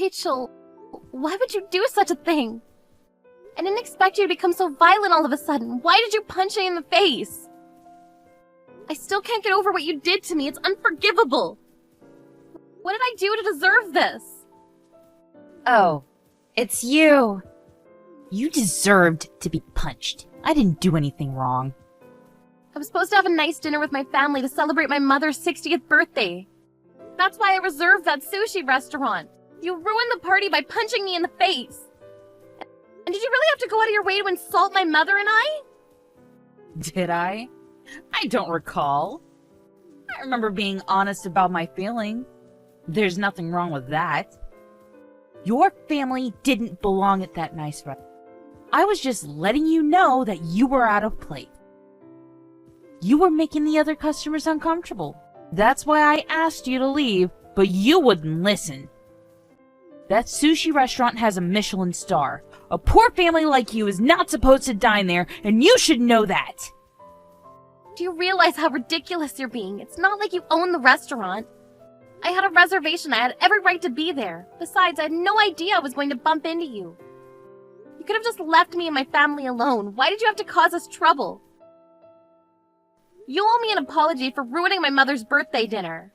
Rachel, why would you do such a thing? I didn't expect you to become so violent all of a sudden. Why did you punch me in the face? I still can't get over what you did to me. It's unforgivable. What did I do to deserve this? Oh, it's you. You deserved to be punched. I didn't do anything wrong. I was supposed to have a nice dinner with my family to celebrate my mother's 60th birthday. That's why I reserved that sushi restaurant. You ruined the party by punching me in the face. And did you really have to go out of your way to insult my mother and I? Did I? I don't recall. I remember being honest about my feelings. There's nothing wrong with that. Your family didn't belong at that nice restaurant. I was just letting you know that you were out of place. You were making the other customers uncomfortable. That's why I asked you to leave, but you wouldn't listen. That sushi restaurant has a Michelin star. A poor family like you is not supposed to dine there, and you should know that. Do you realize how ridiculous you're being? It's not like you own the restaurant. I had a reservation. I had every right to be there. Besides, I had no idea I was going to bump into you. You could have just left me and my family alone. Why did you have to cause us trouble? You owe me an apology for ruining my mother's birthday dinner.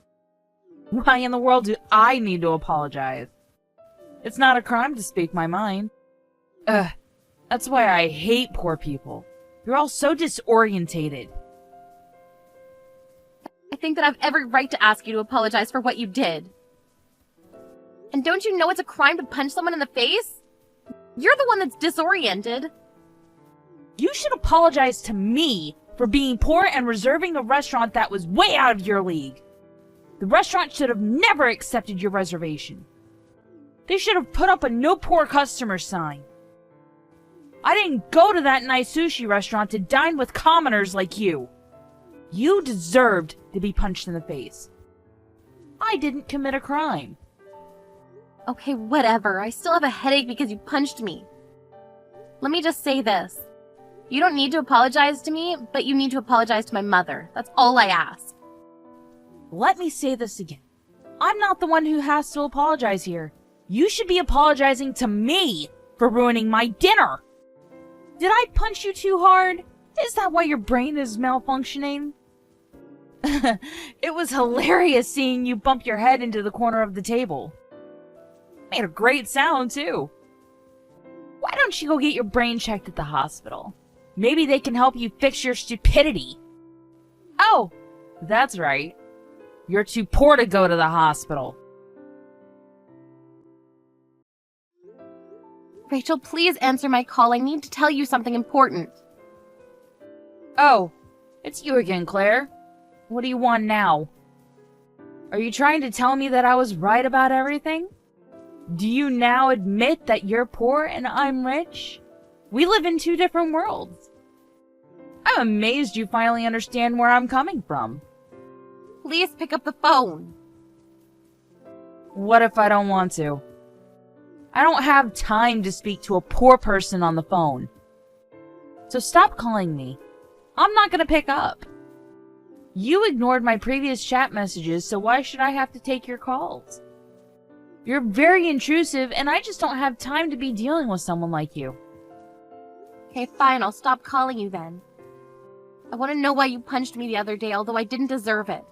Why in the world do I need to apologize? It's not a crime to speak my mind. That's why I hate poor people. You're all so disorientated. I think that I have every right to ask you to apologize for what you did. And don't you know it's a crime to punch someone in the face? You're the one that's disoriented. You should apologize to me for being poor and reserving a restaurant that was way out of your league. The restaurant should have never accepted your reservation. They should have put up a no poor customer sign. I didn't go to that nice sushi restaurant to dine with commoners like you. You deserved to be punched in the face. I didn't commit a crime. Okay, whatever. I still have a headache because you punched me. Let me just say this. You don't need to apologize to me, but you need to apologize to my mother. That's all I ask. Let me say this again. I'm not the one who has to apologize here. You should be apologizing to me for ruining my dinner. Did I punch you too hard? Is that why your brain is malfunctioning? It was hilarious seeing you bump your head into the corner of the table. Made a great sound, too. Why don't you go get your brain checked at the hospital? Maybe they can help you fix your stupidity. Oh, that's right. You're too poor to go to the hospital. Rachel, please answer my call. I need to tell you something important. Oh, it's you again, Claire. What do you want now? Are you trying to tell me that I was right about everything? Do you now admit that you're poor and I'm rich? We live in two different worlds. I'm amazed you finally understand where I'm coming from. Please pick up the phone. What if I don't want to? I don't have time to speak to a poor person on the phone. So stop calling me. I'm not gonna pick up. You ignored my previous chat messages, so why should I have to take your calls? You're very intrusive, and I just don't have time to be dealing with someone like you. Okay, fine, I'll stop calling you then. I want to know why you punched me the other day, although I didn't deserve it.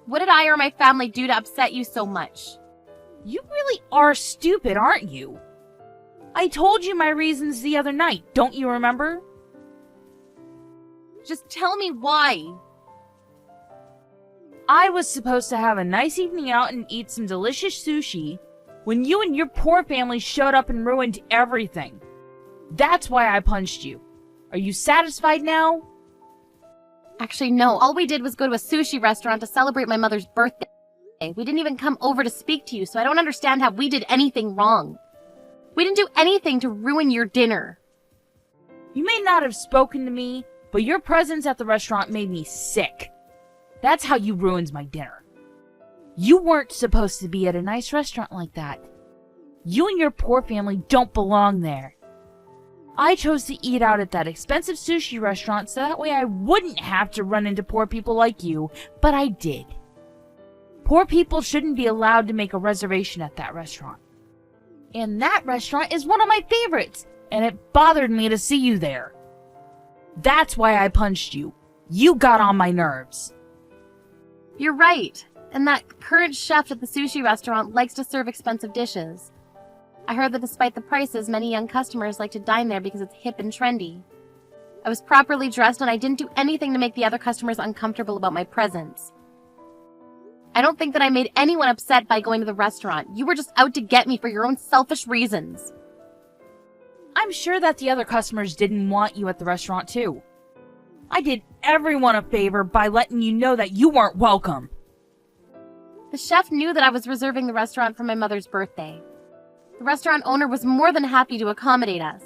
What did I or my family do to upset you so much? You really are stupid, aren't you? I told you my reasons the other night, don't you remember? Just tell me why. I was supposed to have a nice evening out and eat some delicious sushi when you and your poor family showed up and ruined everything. That's why I punched you. Are you satisfied now? Actually, no. All we did was go to a sushi restaurant to celebrate my mother's birthday. We didn't even come over to speak to you, so I don't understand how we did anything wrong. We didn't do anything to ruin your dinner. You may not have spoken to me, but your presence at the restaurant made me sick. That's how you ruined my dinner. You weren't supposed to be at a nice restaurant like that. You and your poor family don't belong there. I chose to eat out at that expensive sushi restaurant so that way I wouldn't have to run into poor people like you, but I did. Poor people shouldn't be allowed to make a reservation at that restaurant. And that restaurant is one of my favorites, and it bothered me to see you there. That's why I punched you. You got on my nerves. You're right. And that current chef at the sushi restaurant likes to serve expensive dishes. I heard that despite the prices, many young customers like to dine there because it's hip and trendy. I was properly dressed and I didn't do anything to make the other customers uncomfortable about my presence. I don't think that I made anyone upset by going to the restaurant. You were just out to get me for your own selfish reasons. I'm sure that the other customers didn't want you at the restaurant too. I did everyone a favor by letting you know that you weren't welcome. The chef knew that I was reserving the restaurant for my mother's birthday. The restaurant owner was more than happy to accommodate us.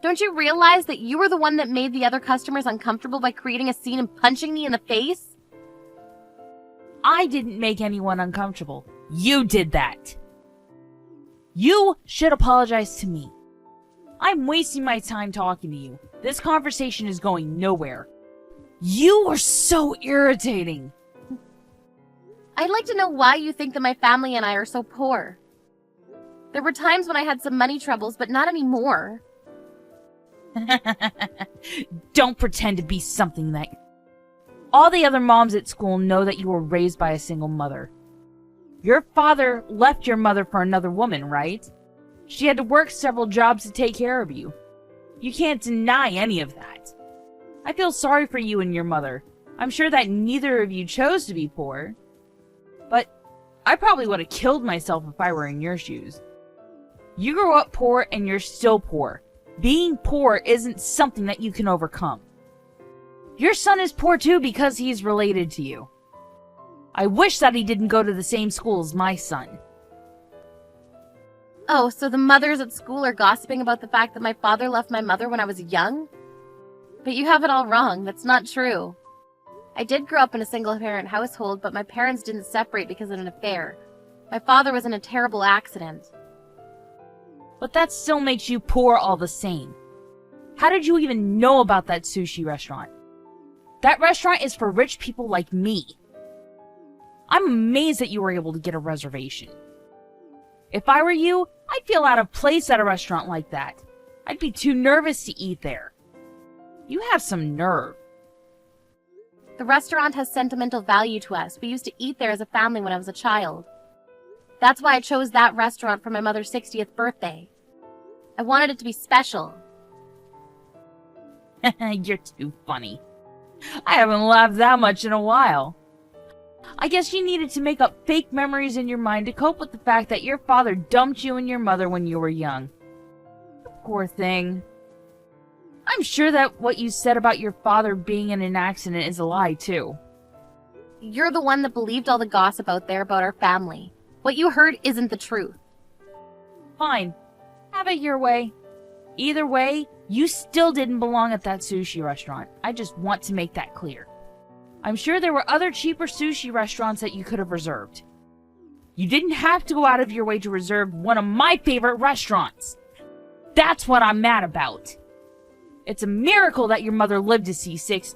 Don't you realize that you were the one that made the other customers uncomfortable by creating a scene and punching me in the face? I didn't make anyone uncomfortable. You did that. You should apologize to me. I'm wasting my time talking to you. This conversation is going nowhere. You are so irritating. I'd like to know why you think that my family and I are so poor. There were times when I had some money troubles, but not anymore. Don't pretend to be something that... All the other moms at school know that you were raised by a single mother. Your father left your mother for another woman, right? She had to work several jobs to take care of you. You can't deny any of that. I feel sorry for you and your mother. I'm sure that neither of you chose to be poor. But I probably would have killed myself if I were in your shoes. You grew up poor and you're still poor. Being poor isn't something that you can overcome. Your son is poor too because he's related to you. I wish that he didn't go to the same school as my son. Oh, so the mothers at school are gossiping about the fact that my father left my mother when I was young? But you have it all wrong. That's not true. I did grow up in a single-parent household, but my parents didn't separate because of an affair. My father was in a terrible accident. But that still makes you poor all the same. How did you even know about that sushi restaurant? That restaurant is for rich people like me. I'm amazed that you were able to get a reservation. If I were you, I'd feel out of place at a restaurant like that. I'd be too nervous to eat there. You have some nerve. The restaurant has sentimental value to us. We used to eat there as a family when I was a child. That's why I chose that restaurant for my mother's 60th birthday. I wanted it to be special. You're too funny. I haven't laughed that much in a while. I guess you needed to make up fake memories in your mind to cope with the fact that your father dumped you and your mother when you were young. Poor thing. I'm sure that what you said about your father being in an accident is a lie, too. You're the one that believed all the gossip out there about our family. What you heard isn't the truth. Fine. Have it your way. Either way, you still didn't belong at that sushi restaurant. I just want to make that clear. I'm sure there were other cheaper sushi restaurants that you could have reserved. You didn't have to go out of your way to reserve one of my favorite restaurants. That's what I'm mad about. It's a miracle that your mother lived to see 6.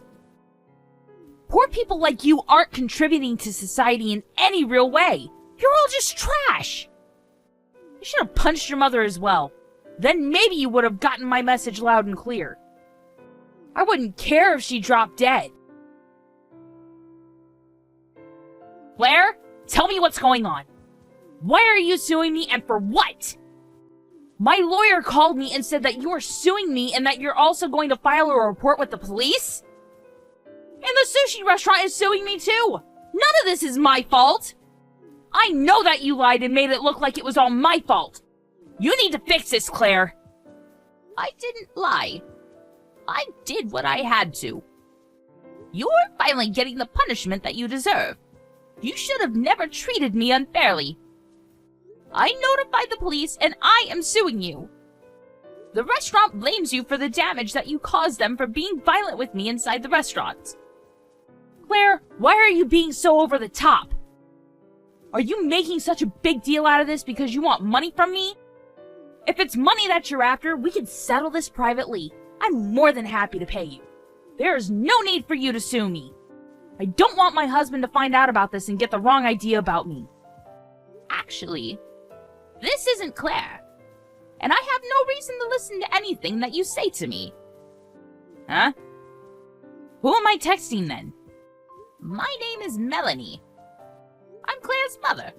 Poor people like you aren't contributing to society in any real way. You're all just trash. You should have punched your mother as well. Then maybe you would have gotten my message loud and clear. I wouldn't care if she dropped dead. Claire, tell me what's going on. Why are you suing me and for what? My lawyer called me and said that you are suing me and that you're also going to file a report with the police? And the sushi restaurant is suing me too. None of this is my fault. I know that you lied and made it look like it was all my fault. You need to fix this, Claire. I didn't lie. I did what I had to. You're finally getting the punishment that you deserve. You should have never treated me unfairly. I notified the police and I am suing you. The restaurant blames you for the damage that you caused them for being violent with me inside the restaurant. Claire, why are you being so over the top? Are you making such a big deal out of this because you want money from me? If it's money that you're after, we can settle this privately. I'm more than happy to pay you. There is no need for you to sue me. I don't want my husband to find out about this and get the wrong idea about me. Actually, This isn't Claire. And I have no reason to listen to anything that you say to me. Huh? Who am I texting then? My name is Melanie. I'm Claire's mother.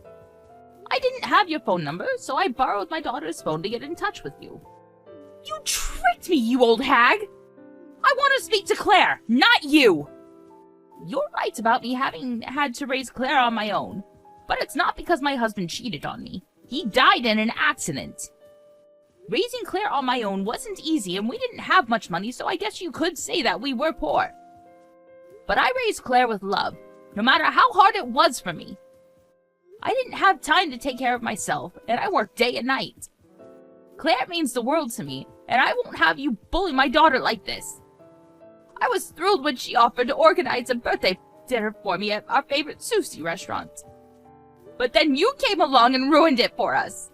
I didn't have your phone number, so I borrowed my daughter's phone to get in touch with you. You tricked me, you old hag! I want to speak to Claire, not you! You're right about me having had to raise Claire on my own, but it's not because my husband cheated on me. He died in an accident. Raising Claire on my own wasn't easy, and we didn't have much money, so I guess you could say that we were poor. But I raised Claire with love, no matter how hard it was for me. I didn't have time to take care of myself, and I worked day and night. Claire means the world to me, and I won't have you bully my daughter like this. I was thrilled when she offered to organize a birthday dinner for me at our favorite sushi restaurant. But then you came along and ruined it for us.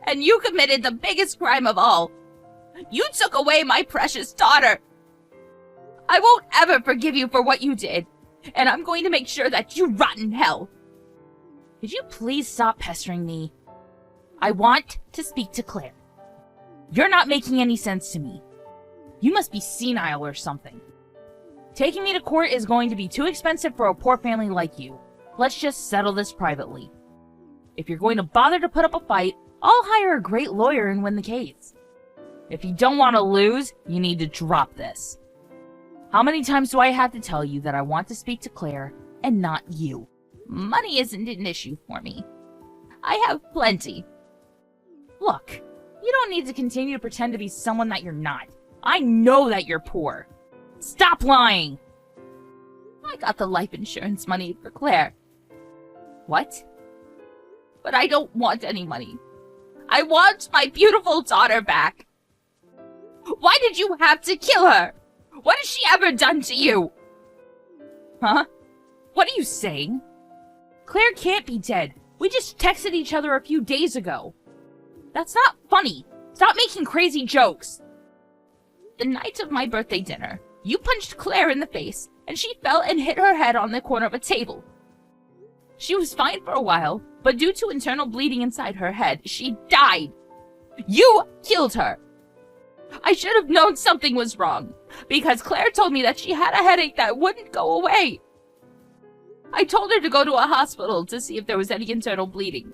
And you committed the biggest crime of all. You took away my precious daughter. I won't ever forgive you for what you did, and I'm going to make sure that you rot in hell. Could you please stop pestering me? I want to speak to Claire. You're not making any sense to me. You must be senile or something. Taking me to court is going to be too expensive for a poor family like you. Let's just settle this privately. If you're going to bother to put up a fight, I'll hire a great lawyer and win the case. If you don't want to lose, you need to drop this. How many times do I have to tell you that I want to speak to Claire and not you? Money isn't an issue for me. I have plenty. Look, you don't need to continue to pretend to be someone that you're not. I know that you're poor. Stop lying! I got the life insurance money for Claire. What? But I don't want any money. I want my beautiful daughter back. Why did you have to kill her? What has she ever done to you? Huh? What are you saying? Claire can't be dead. We just texted each other a few days ago. That's not funny. Stop making crazy jokes. The night of my birthday dinner, you punched Claire in the face, and she fell and hit her head on the corner of a table. She was fine for a while, but due to internal bleeding inside her head, she died. You killed her. I should have known something was wrong, because Claire told me that she had a headache that wouldn't go away. I told her to go to a hospital to see if there was any internal bleeding.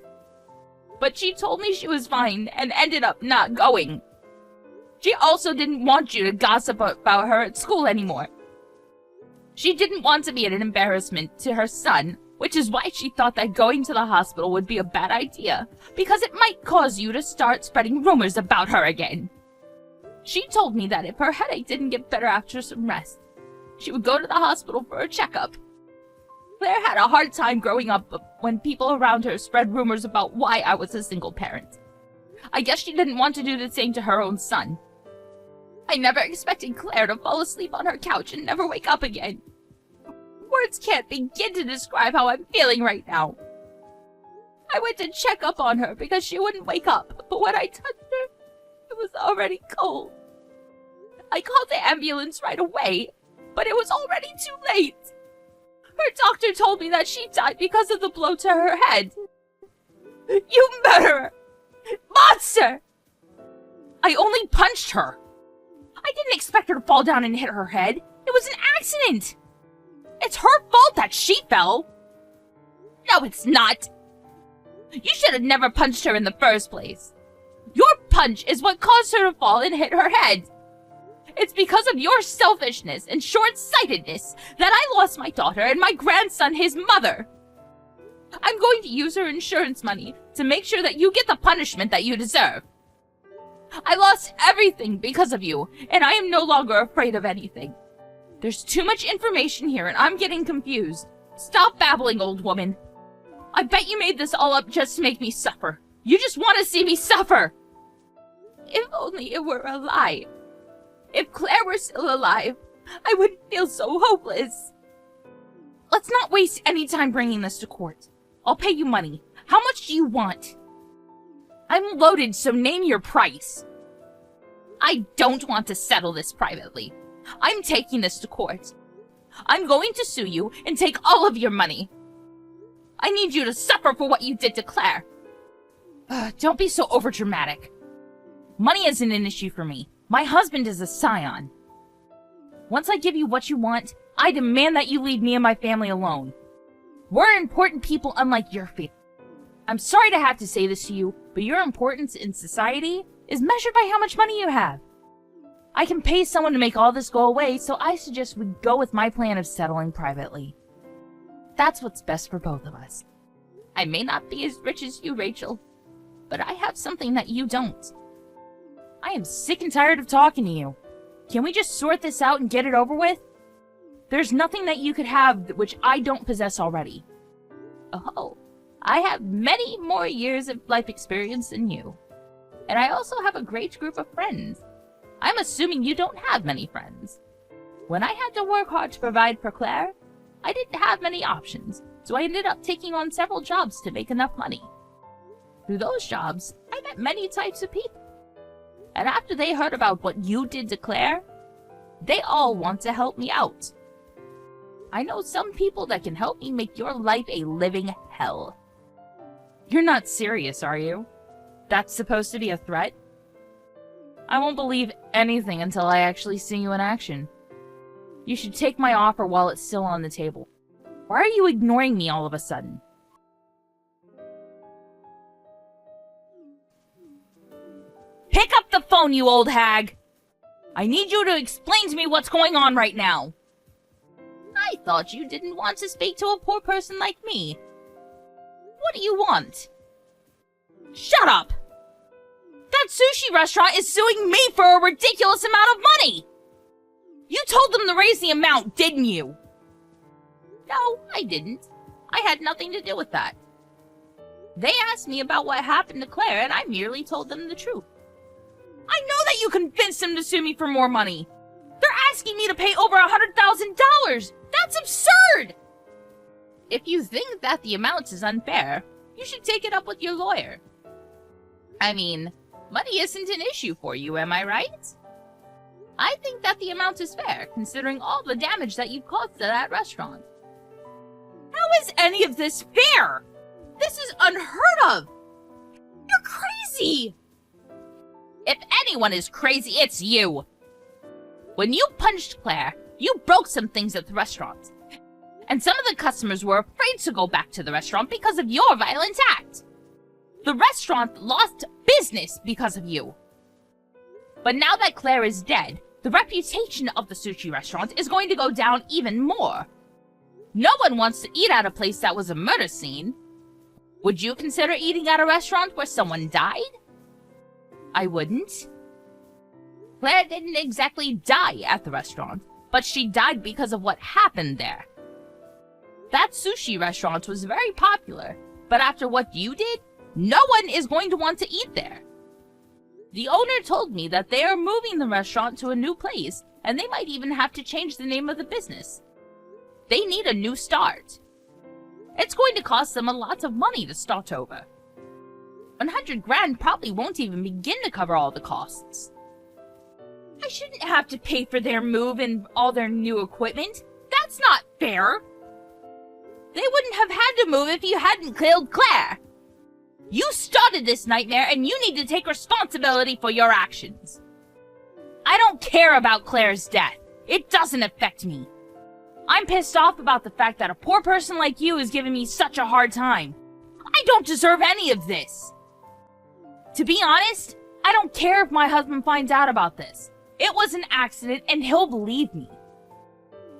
But she told me she was fine and ended up not going. She also didn't want you to gossip about her at school anymore. She didn't want to be an embarrassment to her son, which is why she thought that going to the hospital would be a bad idea, because it might cause you to start spreading rumors about her again. She told me that if her headache didn't get better after some rest, she would go to the hospital for a checkup. Claire had a hard time growing up when people around her spread rumors about why I was a single parent. I guess she didn't want to do the same to her own son. I never expected Claire to fall asleep on her couch and never wake up again. Words can't begin to describe how I'm feeling right now. I went to check up on her because she wouldn't wake up, but when I touched her, it was already cold. I called the ambulance right away, but it was already too late. Her doctor told me that she died because of the blow to her head. You murderer! Monster! I only punched her. I didn't expect her to fall down and hit her head. It was an accident. It's her fault that she fell. No, it's not. You should have never punched her in the first place. Your punch is what caused her to fall and hit her head. It's because of your selfishness and short-sightedness that I lost my daughter and my grandson his mother. I'm going to use her insurance money to make sure that you get the punishment that you deserve. I lost everything because of you, and I am no longer afraid of anything. There's too much information here, and I'm getting confused. Stop babbling, old woman. I bet you made this all up just to make me suffer. You just want to see me suffer. If only it were a lie. If Claire were still alive, I wouldn't feel so hopeless. Let's not waste any time bringing this to court. I'll pay you money. How much do you want? I'm loaded, so name your price. I don't want to settle this privately. I'm taking this to court. I'm going to sue you and take all of your money. I need you to suffer for what you did to Claire. Don't be so overdramatic. Money isn't an issue for me. My husband is a scion. Once I give you what you want, I demand that you leave me and my family alone. We're important people unlike your family. I'm sorry to have to say this to you, but your importance in society is measured by how much money you have. I can pay someone to make all this go away, so I suggest we go with my plan of settling privately. That's what's best for both of us. I may not be as rich as you, Rachel, but I have something that you don't. I am sick and tired of talking to you. Can we just sort this out and get it over with? There's nothing that you could have which I don't possess already. Oh, I have many more years of life experience than you. And I also have a great group of friends. I'm assuming you don't have many friends. When I had to work hard to provide for Claire, I didn't have many options, so I ended up taking on several jobs to make enough money. Through those jobs, I met many types of people. And after they heard about what you did to Claire, they all want to help me out. I know some people that can help me make your life a living hell. You're not serious, are you? That's supposed to be a threat? I won't believe anything until I actually see you in action. You should take my offer while it's still on the table. Why are you ignoring me all of a sudden? Pick up the phone, you old hag! I need you to explain to me what's going on right now. I thought you didn't want to speak to a poor person like me. What do you want? Shut up! That sushi restaurant is suing me for a ridiculous amount of money! You told them to raise the amount, didn't you? No, I didn't. I had nothing to do with that. They asked me about what happened to Claire, and I merely told them the truth. I know that you convinced them to sue me for more money. They're asking me to pay over $100,000. That's absurd! If you think that the amount is unfair, you should take it up with your lawyer. I mean, money isn't an issue for you, am I right? I think that the amount is fair, considering all the damage that you've caused to that restaurant. How is any of this fair? This is unheard of! You're crazy! If anyone is crazy, it's you! When you punched Claire, you broke some things at the restaurant. And some of the customers were afraid to go back to the restaurant because of your violent act. The restaurant lost business because of you. But now that Claire is dead, the reputation of the sushi restaurant is going to go down even more. No one wants to eat at a place that was a murder scene. Would you consider eating at a restaurant where someone died? I wouldn't. Claire didn't exactly die at the restaurant, but she died because of what happened there. That sushi restaurant was very popular, but after what you did, no one is going to want to eat there. The owner told me that they are moving the restaurant to a new place, and they might even have to change the name of the business. They need a new start. It's going to cost them a lot of money to start over. 100 grand probably won't even begin to cover all the costs. I shouldn't have to pay for their move and all their new equipment. That's not fair. They wouldn't have had to move if you hadn't killed Claire. You started this nightmare, and you need to take responsibility for your actions. I don't care about Claire's death. It doesn't affect me. I'm pissed off about the fact that a poor person like you is giving me such a hard time. I don't deserve any of this. To be honest, I don't care if my husband finds out about this. It was an accident, and he'll believe me.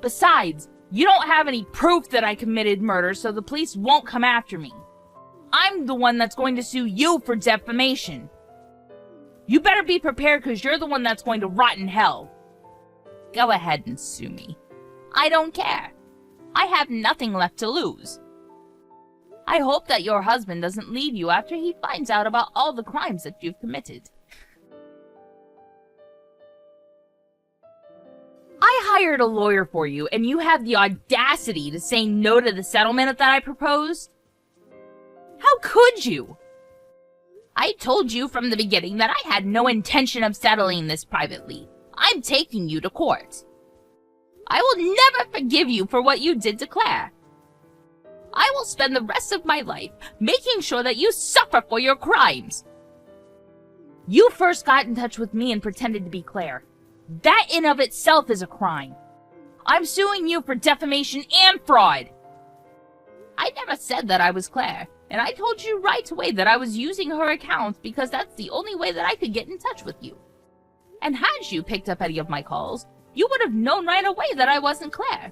Besides, you don't have any proof that I committed murder, so the police won't come after me. I'm the one that's going to sue you for defamation. You better be prepared, because you're the one that's going to rot in hell. Go ahead and sue me. I don't care. I have nothing left to lose. I hope that your husband doesn't leave you after he finds out about all the crimes that you've committed. I hired a lawyer for you, and you have the audacity to say no to the settlement that I proposed? How could you? I told you from the beginning that I had no intention of settling this privately. I'm taking you to court. I will never forgive you for what you did to Claire. I will spend the rest of my life making sure that you suffer for your crimes. You first got in touch with me and pretended to be Claire. That in of itself is a crime. I'm suing you for defamation and fraud. I never said that I was Claire, and I told you right away that I was using her account because that's the only way that I could get in touch with you. And had you picked up any of my calls, you would have known right away that I wasn't Claire.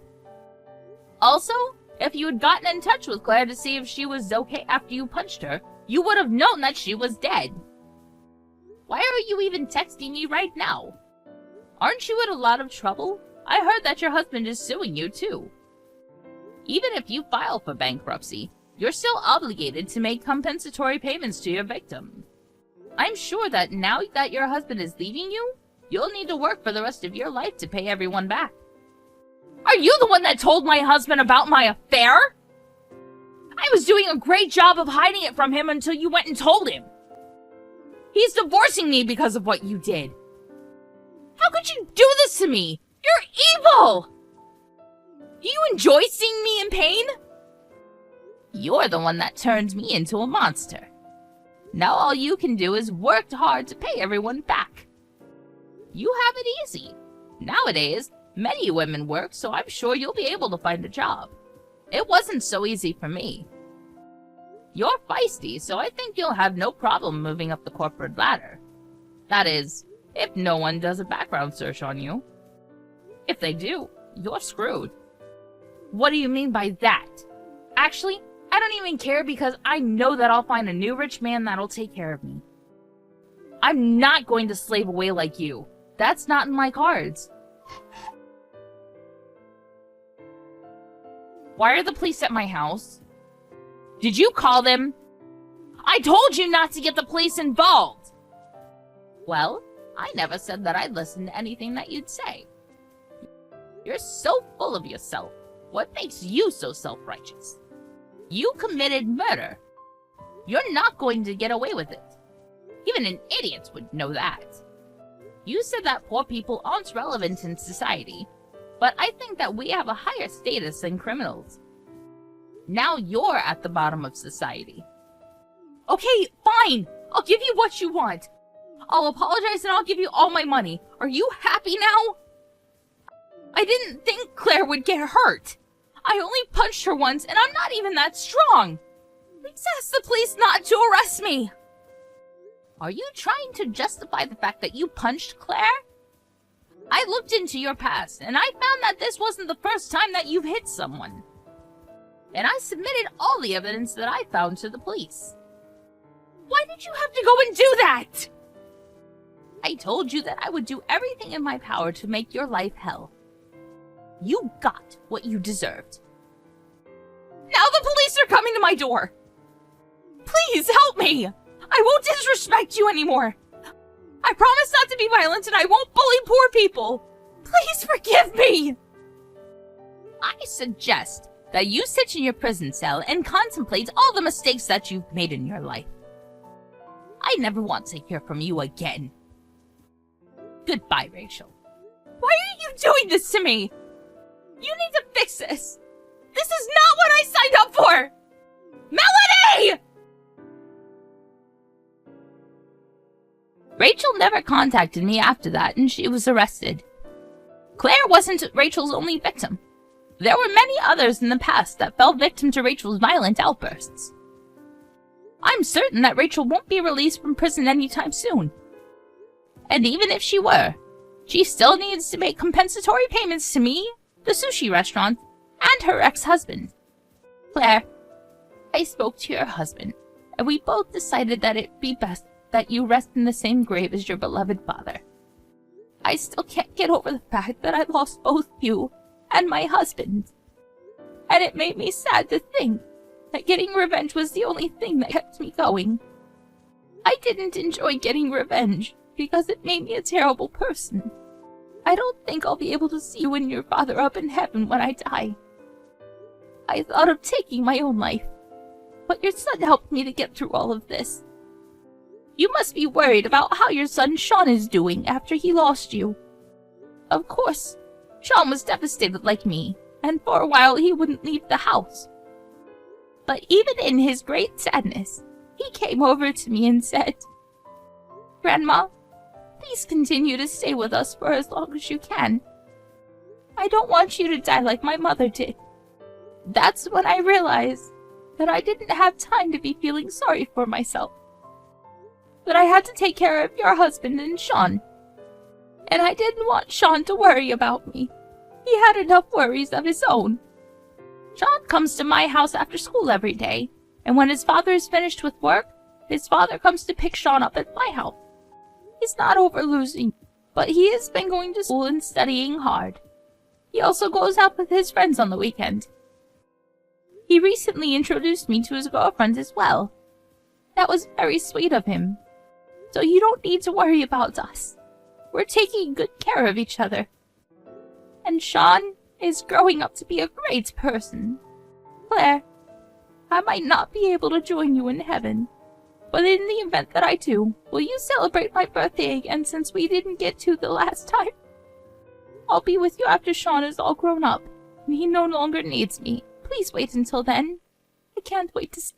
Also, if you had gotten in touch with Claire to see if she was okay after you punched her, you would have known that she was dead. Why are you even texting me right now? Aren't you in a lot of trouble? I heard that your husband is suing you too. Even if you file for bankruptcy, you're still obligated to make compensatory payments to your victim. I'm sure that now that your husband is leaving you, you'll need to work for the rest of your life to pay everyone back. Are you the one that told my husband about my affair? I was doing a great job of hiding it from him until you went and told him. He's divorcing me because of what you did. How could you do this to me? You're evil! Do you enjoy seeing me in pain? You're the one that turned me into a monster. Now all you can do is work hard to pay everyone back. You have it easy. Nowadays, many women work, so I'm sure you'll be able to find a job. It wasn't so easy for me. You're feisty, so I think you'll have no problem moving up the corporate ladder. That is, if no one does a background search on you. If they do, you're screwed. What do you mean by that? Actually, I don't even care because I know that I'll find a new rich man that'll take care of me. I'm not going to slave away like you. That's not in my cards. Why are the police at my house? Did you call them? I told you not to get the police involved! Well, I never said that I'd listen to anything that you'd say. You're so full of yourself. What makes you so self-righteous? You committed murder. You're not going to get away with it. Even an idiot would know that. You said that poor people aren't relevant in society, but I think that we have a higher status than criminals. Now you're at the bottom of society. Okay, fine. I'll give you what you want. I'll apologize and I'll give you all my money. Are you happy now? I didn't think Claire would get hurt. I only punched her once and I'm not even that strong. Please ask the police not to arrest me. Are you trying to justify the fact that you punched Claire? I looked into your past and I found that this wasn't the first time that you've hit someone. And I submitted all the evidence that I found to the police. Why did you have to go and do that? I told you that I would do everything in my power to make your life hell. You got what you deserved. Now the police are coming to my door. Please help me. I won't disrespect you anymore. I promise not to be violent and I won't bully poor people. Please forgive me. I suggest that you sit in your prison cell and contemplate all the mistakes that you've made in your life. I never want to hear from you again. Goodbye, Rachel. Why are you doing this to me? You need to fix this. This is not what I signed up for! Melanie! Rachel never contacted me after that and she was arrested. Claire wasn't Rachel's only victim. There were many others in the past that fell victim to Rachel's violent outbursts. I'm certain that Rachel won't be released from prison anytime soon. And even if she were, she still needs to make compensatory payments to me, the sushi restaurant, and her ex-husband. Claire, I spoke to your husband, and we both decided that it'd be best that you rest in the same grave as your beloved father. I still can't get over the fact that I lost both you and my husband. And it made me sad to think that getting revenge was the only thing that kept me going. I didn't enjoy getting revenge because it made me a terrible person. I don't think I'll be able to see you and your father up in heaven when I die. I thought of taking my own life, but your son helped me to get through all of this. You must be worried about how your son Sean is doing after he lost you. Of course, Sean was devastated like me, and for a while he wouldn't leave the house. But even in his great sadness, he came over to me and said, "Grandma, please continue to stay with us for as long as you can. I don't want you to die like my mother did." That's when I realized that I didn't have time to be feeling sorry for myself. That I had to take care of your husband and Sean. And I didn't want Sean to worry about me. He had enough worries of his own. Sean comes to my house after school every day, and when his father is finished with work, his father comes to pick Sean up at my house. He's not over losing, but he has been going to school and studying hard. He also goes out with his friends on the weekend. He recently introduced me to his girlfriend as well. That was very sweet of him. So you don't need to worry about us. We're taking good care of each other. And Sean is growing up to be a great person. Claire, I might not be able to join you in heaven, but in the event that I do, will you celebrate my birthday again since we didn't get to the last time? I'll be with you after Sean is all grown up, and he no longer needs me. Please wait until then. I can't wait to see